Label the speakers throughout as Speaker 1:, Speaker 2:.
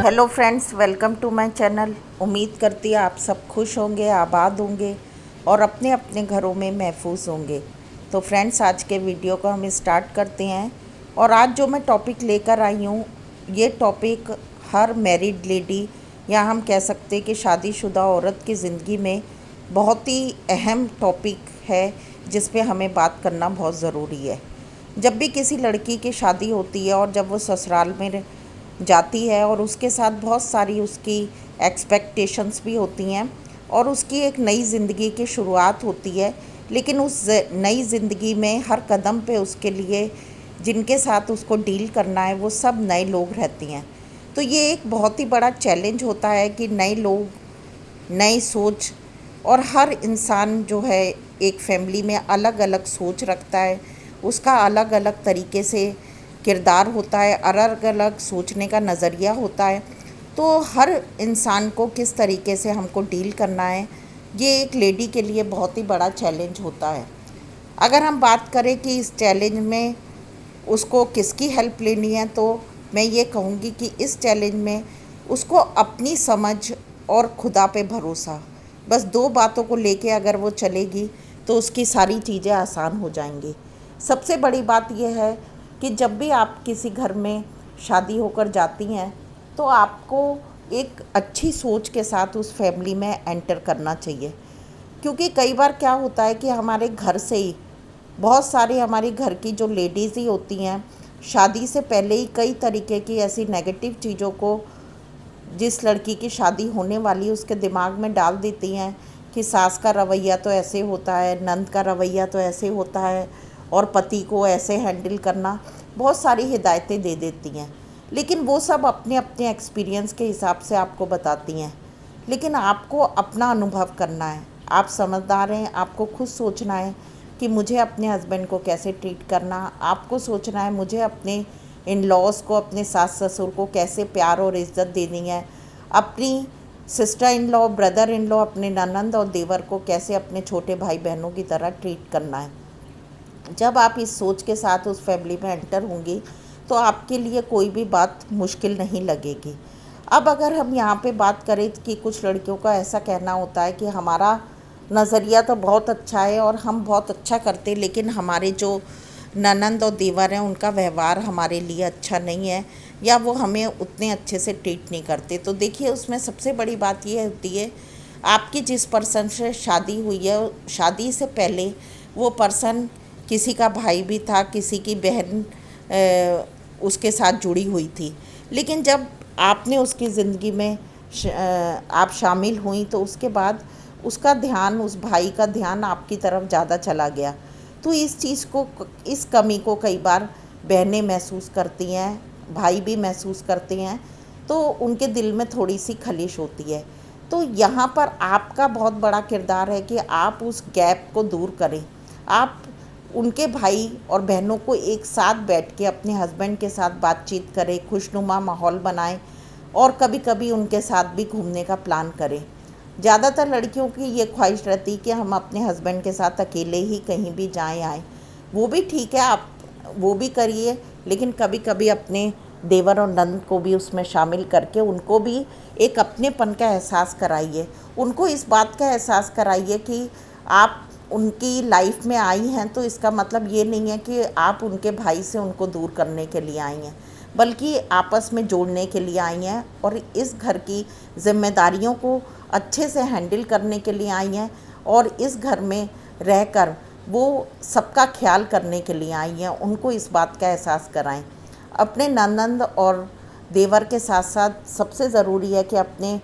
Speaker 1: Hello friends, welcome to my channel. उम्मीद करती है आप सब खुश होंगे, आबाद होंगे और अपने अपने घरों में महफूज होंगे। तो फ्रेंड्स, आज के वीडियो को हम स्टार्ट करते हैं। और आज जो मैं टॉपिक लेकर आई हूँ, ये टॉपिक हर मैरिड लेडी या हम कह सकते हैं कि शादीशुदा औरत की ज़िंदगी में बहुत ही अहम टॉपिक है, जिस पे हमें बात करना बहुत ज़रूरी है। जब भी किसी लड़की की शादी होती है और जब वो ससुराल में जाती है और उसके साथ बहुत सारी उसकी एक्सपेक्टेशंस भी होती हैं और उसकी एक नई ज़िंदगी की शुरुआत होती है। लेकिन उस नई ज़िंदगी में हर कदम पे उसके लिए जिनके साथ उसको डील करना है वो सब नए लोग रहती हैं। तो ये एक बहुत ही बड़ा चैलेंज होता है कि नए लोग, नई सोच, और हर इंसान जो है एक फैमिली में अलग अलग सोच रखता है। उसका अलग अलग तरीके से किरदार होता है, अलग अलग सोचने का नज़रिया होता है। तो हर इंसान को किस तरीके से हमको डील करना है, ये एक लेडी के लिए बहुत ही बड़ा चैलेंज होता है। अगर हम बात करें कि इस चैलेंज में उसको किसकी हेल्प लेनी है, तो मैं ये कहूँगी कि इस चैलेंज में उसको अपनी समझ और खुदा पे भरोसा, बस दो बातों को लेके अगर वो चलेगी तो उसकी सारी चीज़ें आसान हो जाएंगी। सबसे बड़ी बात यह है कि जब भी आप किसी घर में शादी होकर जाती हैं तो आपको एक अच्छी सोच के साथ उस फैमिली में एंटर करना चाहिए। क्योंकि कई बार क्या होता है कि हमारे घर से ही बहुत सारे हमारी घर की जो लेडीज़ ही होती हैं, शादी से पहले ही कई तरीके की ऐसी नेगेटिव चीज़ों को जिस लड़की की शादी होने वाली उसके दिमाग में डाल देती हैं कि सास का रवैया तो ऐसे होता है, नंद का रवैया तो ऐसे होता है और पति को ऐसे हैंडल करना, बहुत सारी हिदायतें दे देती हैं। लेकिन वो सब अपने अपने एक्सपीरियंस के हिसाब से आपको बताती हैं। लेकिन आपको अपना अनुभव करना है। आप समझदार हैं, आपको खुद सोचना है कि मुझे अपने हस्बैंड को कैसे ट्रीट करना। आपको सोचना है मुझे अपने इन लॉज को, अपने सास ससुर को कैसे प्यार और इज़्ज़त देनी है। अपनी sister in law, brother in law, अपने ननंद और देवर को कैसे अपने छोटे भाई बहनों की तरह ट्रीट करना है। जब आप इस सोच के साथ उस फैमिली में एंटर होंगी तो आपके लिए कोई भी बात मुश्किल नहीं लगेगी। अब अगर हम यहाँ पे बात करें कि कुछ लड़कियों का ऐसा कहना होता है कि हमारा नज़रिया तो बहुत अच्छा है और हम बहुत अच्छा करते हैं, लेकिन हमारे जो ननंद और देवर हैं उनका व्यवहार हमारे लिए अच्छा नहीं है या वो हमें उतने अच्छे से ट्रीट नहीं करते। तो देखिए, उसमें सबसे बड़ी बात ये होती है, आपकी जिस पर्सन से शादी हुई है, शादी से पहले वो पर्सन किसी का भाई भी था, किसी की बहन उसके साथ जुड़ी हुई थी। लेकिन जब आपने उसकी ज़िंदगी में आप शामिल हुई तो उसके बाद उसका ध्यान, उस भाई का ध्यान आपकी तरफ ज़्यादा चला गया। तो इस चीज़ को, इस कमी को कई बार बहनें महसूस करती हैं, भाई भी महसूस करते हैं, तो उनके दिल में थोड़ी सी खलिश होती है। तो यहाँ पर आपका बहुत बड़ा किरदार है कि आप उस गैप को दूर करें। आप उनके भाई और बहनों को एक साथ बैठ के अपने हस्बैंड के साथ बातचीत करें, खुशनुमा माहौल बनाएं और कभी कभी उनके साथ भी घूमने का प्लान करें। ज़्यादातर लड़कियों की ये ख्वाहिश रहती कि हम अपने हस्बैंड के साथ अकेले ही कहीं भी जाएं आएँ। वो भी ठीक है, आप वो भी करिए, लेकिन कभी कभी अपने देवर और नंद को भी उसमें शामिल करके उनको भी एक अपनेपन का एहसास कराइए। उनको इस बात का एहसास कराइए कि आप उनकी लाइफ में आई हैं, तो इसका मतलब ये नहीं है कि आप उनके भाई से उनको दूर करने के लिए आई हैं, बल्कि आपस में जोड़ने के लिए आई हैं और इस घर की जिम्मेदारियों को अच्छे से हैंडल करने के लिए आई हैं और इस घर में रहकर वो सबका ख्याल करने के लिए आई हैं। उनको इस बात का एहसास कराएं। अपने ननंद और देवर के साथ साथ सबसे ज़रूरी है कि अपने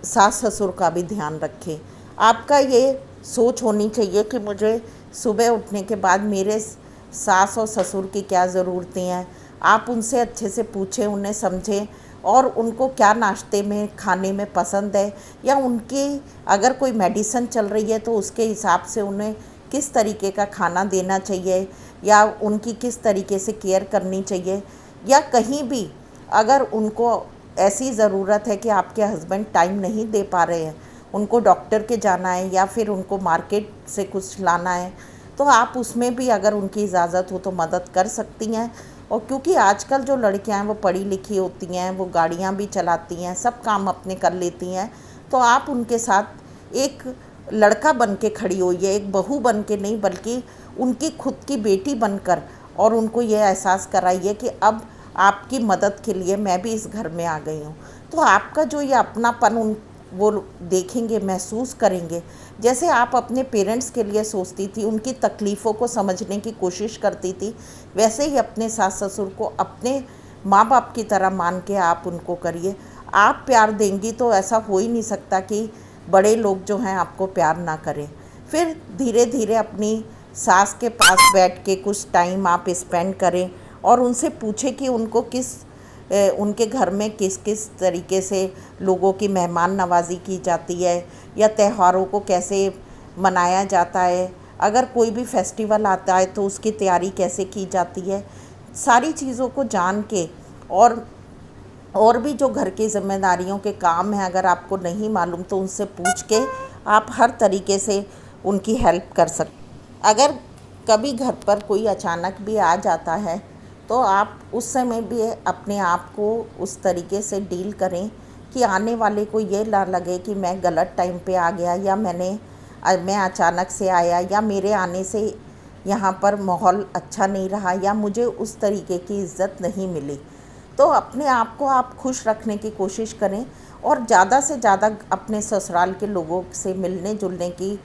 Speaker 1: सास ससुर का भी ध्यान रखें। आपका ये सोच होनी चाहिए कि मुझे सुबह उठने के बाद मेरे सास और ससुर की क्या ज़रूरतें हैं। आप उनसे अच्छे से पूछें, उन्हें समझें और उनको क्या नाश्ते में खाने में पसंद है, या उनकी अगर कोई मेडिसिन चल रही है तो उसके हिसाब से उन्हें किस तरीके का खाना देना चाहिए या उनकी किस तरीके से केयर करनी चाहिए। या कहीं भी अगर उनको ऐसी ज़रूरत है कि आपके हस्बैंड टाइम नहीं दे पा रहे हैं, उनको डॉक्टर के जाना है या फिर उनको मार्केट से कुछ लाना है, तो आप उसमें भी अगर उनकी इजाज़त हो तो मदद कर सकती हैं। और क्योंकि आजकल जो लड़कियां हैं वो पढ़ी लिखी होती हैं, वो गाड़ियां भी चलाती हैं, सब काम अपने कर लेती हैं, तो आप उनके साथ एक लड़का बन के खड़ी होइए, एक बहू बन के नहीं बल्कि उनकी खुद की बेटी बनकर, और उनको ये एहसास कराइए कि अब आपकी मदद के लिए मैं भी इस घर में आ गई हूँ। तो आपका जो ये अपनापन उन वो देखेंगे, महसूस करेंगे। जैसे आप अपने पेरेंट्स के लिए सोचती थी, उनकी तकलीफ़ों को समझने की कोशिश करती थी, वैसे ही अपने सास ससुर को अपने माँ बाप की तरह मान के आप उनको करिए। आप प्यार देंगी तो ऐसा हो ही नहीं सकता कि बड़े लोग जो हैं आपको प्यार ना करें। फिर धीरे धीरे अपनी सास के पास बैठ के कुछ टाइम आप स्पेंड करें और उनसे पूछें कि उनको उनके घर में किस किस तरीके से लोगों की मेहमान नवाज़ी की जाती है, या त्योहारों को कैसे मनाया जाता है, अगर कोई भी फेस्टिवल आता है तो उसकी तैयारी कैसे की जाती है। सारी चीज़ों को जान के और भी जो घर की ज़िम्मेदारियों के काम हैं, अगर आपको नहीं मालूम तो उनसे पूछ के आप हर तरीके से उनकी हेल्प कर सकते। अगर कभी घर पर कोई अचानक भी आ जाता है तो आप उस समय भी अपने आप को उस तरीके से डील करें कि आने वाले को ये ना लगे कि मैं गलत टाइम पे आ गया, या मैं अचानक से आया, या मेरे आने से यहाँ पर माहौल अच्छा नहीं रहा, या मुझे उस तरीके की इज़्ज़त नहीं मिली। तो अपने आप को आप खुश रखने की कोशिश करें और ज़्यादा से ज़्यादा अपने ससुराल के लोगों से मिलने जुलने की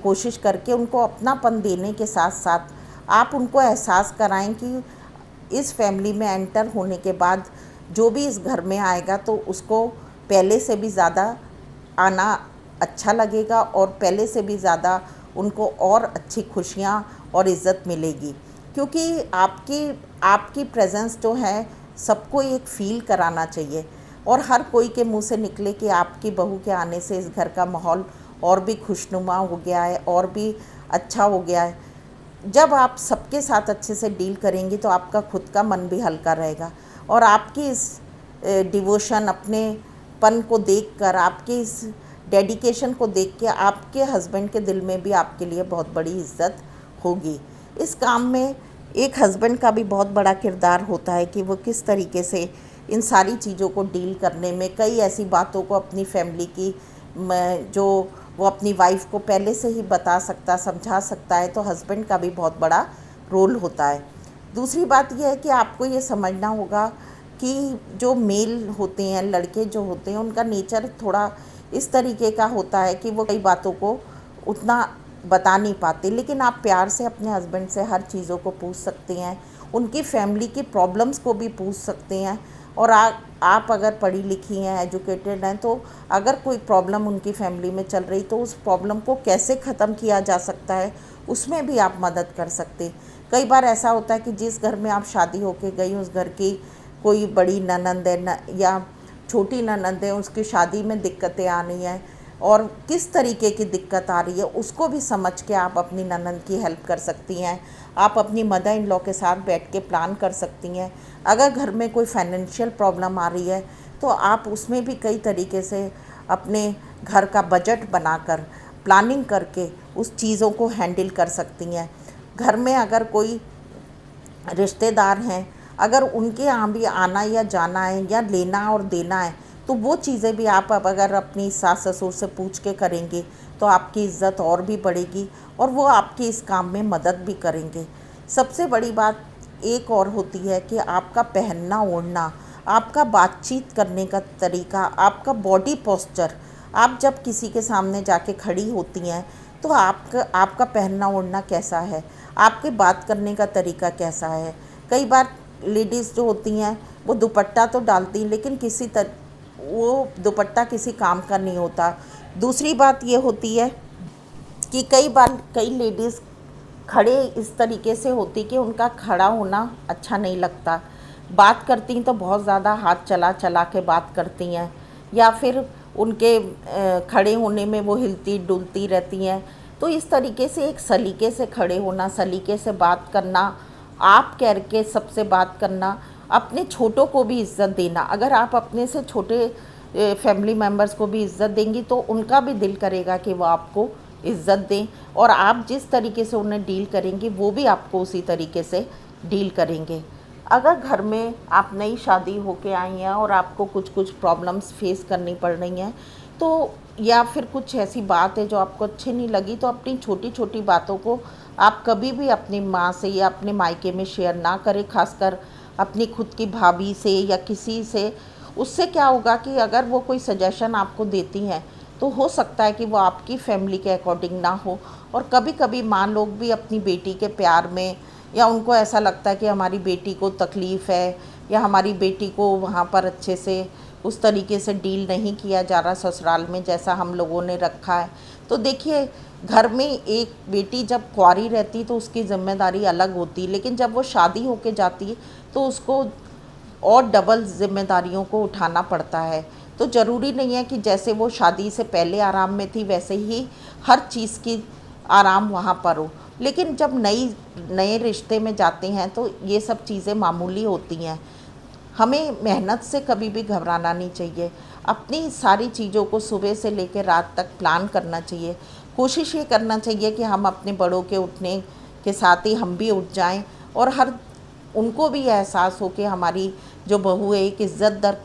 Speaker 1: कोशिश करके उनको अपनापन देने के साथ साथ आप उनको एहसास कराएं कि इस फैमिली में एंटर होने के बाद जो भी इस घर में आएगा तो उसको पहले से भी ज़्यादा आना अच्छा लगेगा, और पहले से भी ज़्यादा उनको और अच्छी खुशियाँ और इज़्ज़त मिलेगी। क्योंकि आपकी प्रेजेंस जो है सबको एक फ़ील कराना चाहिए, और हर कोई के मुंह से निकले कि आपकी बहू के आने से इस घर का माहौल और भी खुशनुमा हो गया है, और भी अच्छा हो गया है। जब आप सबके साथ अच्छे से डील करेंगी तो आपका खुद का मन भी हल्का रहेगा, और आपकी इस डिवोशन, अपने पन को देखकर, आपकी इस डेडिकेशन को देख के आपके हस्बैंड के दिल में भी आपके लिए बहुत बड़ी इज़्ज़त होगी। इस काम में एक हस्बैंड का भी बहुत बड़ा किरदार होता है कि वो किस तरीके से इन सारी चीज़ों को डील करने में, कई ऐसी बातों को अपनी फैमिली की जो वो अपनी वाइफ को पहले से ही बता सकता, समझा सकता है, तो हस्बैंड का भी बहुत बड़ा रोल होता है। दूसरी बात यह है कि आपको ये समझना होगा कि जो मेल होते हैं, लड़के जो होते हैं, उनका नेचर थोड़ा इस तरीके का होता है कि वो कई बातों को उतना बता नहीं पाते, लेकिन आप प्यार से अपने हस्बैंड से हर चीज़ों को पूछ सकते हैं, उनकी फैमिली की प्रॉब्लम्स को भी पूछ सकते हैं। और आप अगर पढ़ी लिखी हैं, एजुकेटेड हैं, तो अगर कोई प्रॉब्लम उनकी फैमिली में चल रही तो उस प्रॉब्लम को कैसे ख़त्म किया जा सकता है उसमें भी आप मदद कर सकते। कई बार ऐसा होता है कि जिस घर में आप शादी होके गई, उस घर की कोई बड़ी ननंद है या छोटी ननंद है, उसकी शादी में दिक्कतें आ रही हैं, और किस तरीके की दिक्कत आ रही है उसको भी समझ के आप अपनी ननंद की हेल्प कर सकती हैं। आप अपनी मदर इन लॉ के साथ बैठ के प्लान कर सकती हैं। अगर घर में कोई फाइनेंशियल प्रॉब्लम आ रही है तो आप उसमें भी कई तरीके से अपने घर का बजट बनाकर, प्लानिंग करके उस चीज़ों को हैंडल कर सकती हैं। घर में अगर कोई रिश्तेदार हैं, अगर उनके यहाँ भी आना या जाना है, या लेना और देना है, तो वो चीज़ें भी आप अब अगर अपनी सास ससुर से पूछ के करेंगे तो आपकी इज़्ज़त और भी बढ़ेगी, और वो आपकी इस काम में मदद भी करेंगे। सबसे बड़ी बात एक और होती है कि आपका पहनना ओढ़ना, आपका बातचीत करने का तरीका, आपका बॉडी पोस्चर, आप जब किसी के सामने जाके खड़ी होती हैं तो आपका पहनना ओढ़ना कैसा है, आपके बात करने का तरीका कैसा है। कई बार लेडीज़ जो होती हैं वो दुपट्टा तो डालती हैं, लेकिन वो दुपट्टा किसी काम का नहीं होता। दूसरी बात ये होती है कि कई बार कई लेडीज़ खड़े इस तरीके से होती कि उनका खड़ा होना अच्छा नहीं लगता, बात करती हैं तो बहुत ज़्यादा हाथ चला चला के बात करती हैं, या फिर उनके खड़े होने में वो हिलती डुलती रहती हैं। तो इस तरीके से एक सलीके से खड़े होना, सलीके से बात करना, आप कह के सबसे बात करना, अपने छोटों को भी इज़्ज़त देना। अगर आप अपने से छोटे फैमिली मेम्बर्स को भी इज़्ज़त देंगी तो उनका भी दिल करेगा कि वो आपको इज़्ज़त दें, और आप जिस तरीके से उन्हें डील करेंगे वो भी आपको उसी तरीके से डील करेंगे। अगर घर में आप नई शादी होके आई हैं और आपको कुछ कुछ प्रॉब्लम्स फेस करनी पड़ रही हैं, तो या फिर कुछ ऐसी बात है जो आपको अच्छी नहीं लगी, तो अपनी छोटी छोटी बातों को आप कभी भी अपनी माँ से या अपने मायके में शेयर ना करें, खासकर अपनी खुद की भाभी से या किसी से। उससे क्या होगा कि अगर वो कोई सजेशन आपको देती हैं तो हो सकता है कि वो आपकी फैमिली के अकॉर्डिंग ना हो। और कभी कभी माँ लोग भी अपनी बेटी के प्यार में, या उनको ऐसा लगता है कि हमारी बेटी को तकलीफ़ है या हमारी बेटी को वहाँ पर अच्छे से उस तरीके से डील नहीं किया जा रहा ससुराल में जैसा हम लोगों ने रखा है। तो देखिए, घर में एक बेटी जब कुंवारी रहती तो उसकी ज़िम्मेदारी अलग होती, लेकिन जब वो शादी होके जाती है तो उसको और डबल ज़िम्मेदारियों को उठाना पड़ता है। तो ज़रूरी नहीं है कि जैसे वो शादी से पहले आराम में थी वैसे ही हर चीज़ की आराम वहाँ पर हो। लेकिन जब नए रिश्ते में जाते हैं तो ये सब चीज़ें मामूली होती हैं। हमें मेहनत से कभी भी घबराना नहीं चाहिए। अपनी सारी चीज़ों को सुबह से लेकर रात तक प्लान करना चाहिए। कोशिश ये करना चाहिए कि हम अपने बड़ों के उठने के साथ ही हम भी उठ जाएं, और हर उनको भी यह एहसास हो कि हमारी जो बहू है एक इज़्ज़तदार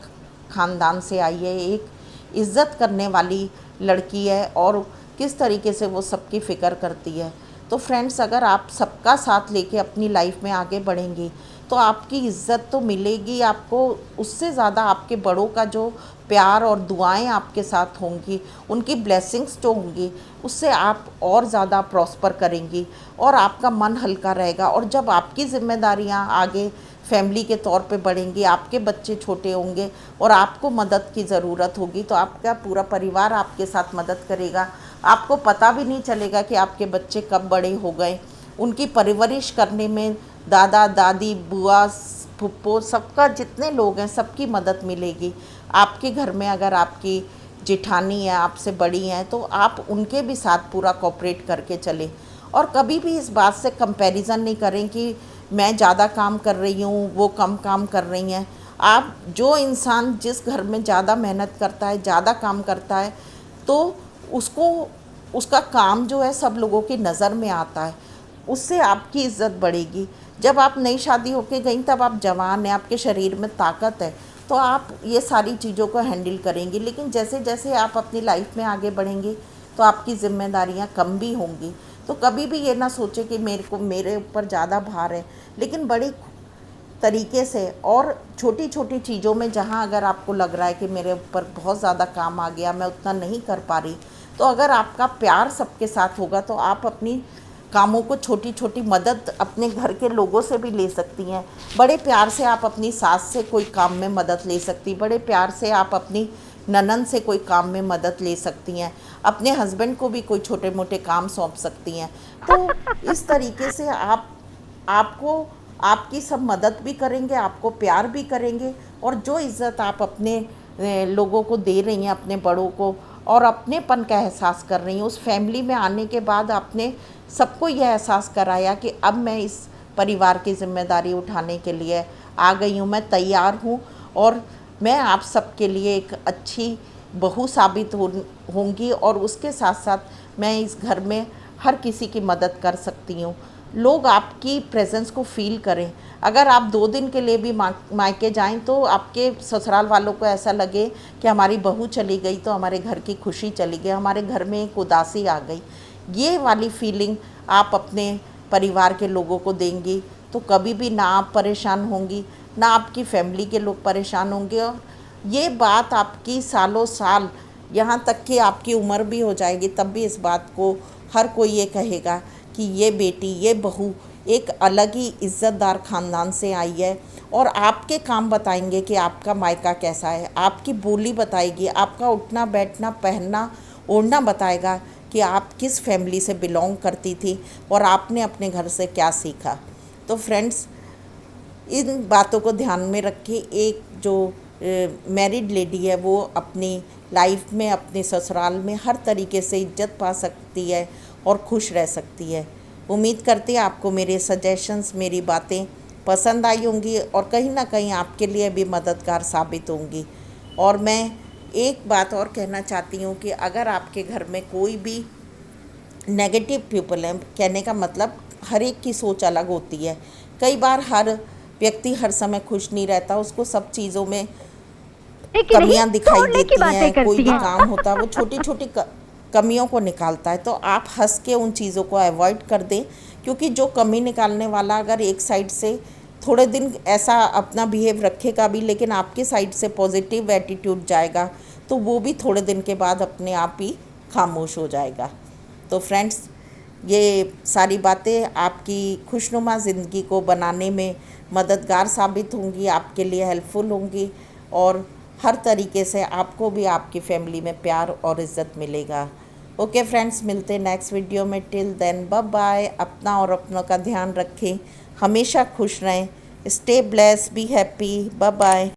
Speaker 1: ख़ानदान से आई है, एक इज़्ज़त करने वाली लड़की है और किस तरीके से वो सबकी फ़िक्र करती है। तो फ्रेंड्स, अगर आप सबका साथ लेके अपनी लाइफ में आगे बढ़ेंगी तो आपकी इज़्ज़त तो मिलेगी आपको, उससे ज़्यादा आपके बड़ों का जो प्यार और दुआएं आपके साथ होंगी, उनकी ब्लेसिंग्स जो होंगी, उससे आप और ज़्यादा प्रॉस्पर करेंगी और आपका मन हल्का रहेगा। और जब आपकी ज़िम्मेदारियां आगे फैमिली के तौर पे बढ़ेंगी, आपके बच्चे छोटे होंगे और आपको मदद की ज़रूरत होगी, तो आपका पूरा परिवार आपके साथ मदद करेगा। आपको पता भी नहीं चलेगा कि आपके बच्चे कब बड़े हो गए। उनकी परवरिश करने में दादा दादी बुआ फुप्पो सबका, जितने लोग हैं सबकी मदद मिलेगी। आपके घर में अगर आपकी जेठानी है, आपसे बड़ी हैं, तो आप उनके भी साथ पूरा कोऑपरेट करके चलें। और कभी भी इस बात से कंपैरिजन नहीं करें कि मैं ज़्यादा काम कर रही हूँ, वो कम काम कर रही हैं। आप, जो इंसान जिस घर में ज़्यादा मेहनत करता है, ज़्यादा काम करता है, तो उसको उसका काम जो है सब लोगों की नज़र में आता है, उससे आपकी इज़्ज़त बढ़ेगी। जब आप नई शादी होके गई तब आप जवान हैं, आपके शरीर में ताकत है, तो आप ये सारी चीज़ों को हैंडल करेंगी। लेकिन जैसे जैसे आप अपनी लाइफ में आगे बढ़ेंगे तो आपकी ज़िम्मेदारियाँ कम भी होंगी। तो कभी भी ये ना सोचें कि मेरे ऊपर ज़्यादा भार है, लेकिन बड़ी तरीके से और छोटी छोटी चीज़ों में जहाँ अगर आपको लग रहा है कि मेरे ऊपर बहुत ज़्यादा काम आ गया, मैं उतना नहीं कर पा रही, तो अगर आपका प्यार सबके साथ होगा तो आप अपनी कामों को, छोटी छोटी मदद अपने घर के लोगों से भी ले सकती हैं। बड़े प्यार से आप अपनी सास से कोई काम में मदद ले सकती, बड़े प्यार से आप अपनी ननद से कोई काम में मदद ले सकती हैं, अपने हस्बैंड को भी कोई छोटे मोटे काम सौंप सकती हैं। तो इस तरीके से आपको आपकी सब मदद भी करेंगे, आपको प्यार भी करेंगे, और जो इज़्ज़त आप अपने लोगों को दे रही हैं, अपने बड़ों को, और अपनेपन का एहसास कर रही हैं, उस फैमिली में आने के बाद आपने सबको यह एहसास कराया कि अब मैं इस परिवार की ज़िम्मेदारी उठाने के लिए आ गई हूँ, मैं तैयार हूँ, और मैं आप सबके लिए एक अच्छी बहू साबित होंगी, और उसके साथ साथ मैं इस घर में हर किसी की मदद कर सकती हूँ। लोग आपकी प्रेजेंस को फील करें। अगर आप 2 दिन के लिए भी मायके जाएं तो आपके ससुराल वालों को ऐसा लगे कि हमारी बहू चली गई तो हमारे घर की खुशी चली गई, हमारे घर में एक उदासी आ गई। ये वाली फीलिंग आप अपने परिवार के लोगों को देंगी तो कभी भी ना आप परेशान होंगी, ना आपकी फैमिली के लोग परेशान होंगे। और ये बात आपकी सालों साल, यहाँ तक कि आपकी उम्र भी हो जाएगी तब भी इस बात को हर कोई ये कहेगा कि ये बेटी, ये बहू एक अलग ही इज़्ज़तदार ख़ानदान से आई है। और आपके काम बताएंगे कि आपका मायका कैसा है, आपकी बोली बताएगी, आपका उठना बैठना पहनना ओढ़ना बताएगा कि आप किस फैमिली से बिलोंग करती थी और आपने अपने घर से क्या सीखा। तो फ्रेंड्स, इन बातों को ध्यान में रखिए। एक जो मैरिड लेडी है वो अपनी लाइफ में, अपने ससुराल में हर तरीके से इज्जत पा सकती है और खुश रह सकती है। उम्मीद करती है आपको मेरे सजेशंस, मेरी बातें पसंद आई होंगी और कहीं ना कहीं आपके लिए भी मददगार साबित होंगी। और मैं एक बात और कहना चाहती हूँ कि अगर आपके घर में कोई भी नेगेटिव पीपल है, कहने का मतलब हर एक की सोच अलग होती है। कई बार हर व्यक्ति हर समय खुश नहीं रहता, उसको सब चीज़ों में
Speaker 2: लेकिन नहीं
Speaker 1: कमियां दिखाई
Speaker 2: छोड़ने की
Speaker 1: देती
Speaker 2: बातें
Speaker 1: हैं। कोई
Speaker 2: करती
Speaker 1: भी
Speaker 2: हैं।
Speaker 1: काम होता है वो छोटी छोटी कमियों को निकालता है, तो आप हंस के उन चीज़ों को अवॉइड कर दें, क्योंकि जो कमी निकालने वाला अगर एक साइड से थोड़े दिन ऐसा अपना बिहेव रखेगा भी, लेकिन आपके साइड से पॉजिटिव एटीट्यूड जाएगा, तो वो भी थोड़े दिन के बाद अपने आप ही खामोश हो जाएगा। तो फ्रेंड्स, ये सारी बातें आपकी खुशनुमा ज़िंदगी को बनाने में मददगार साबित होंगी, आपके लिए हेल्पफुल होंगी, और हर तरीके से आपको भी आपकी फैमिली में प्यार और इज़्ज़त मिलेगा। ओके फ्रेंड्स, मिलते हैं नेक्स्ट वीडियो में। Till then bye bye. अपना और अपनों का ध्यान रखें, हमेशा खुश रहें। Stay blessed, be happy. Bye bye.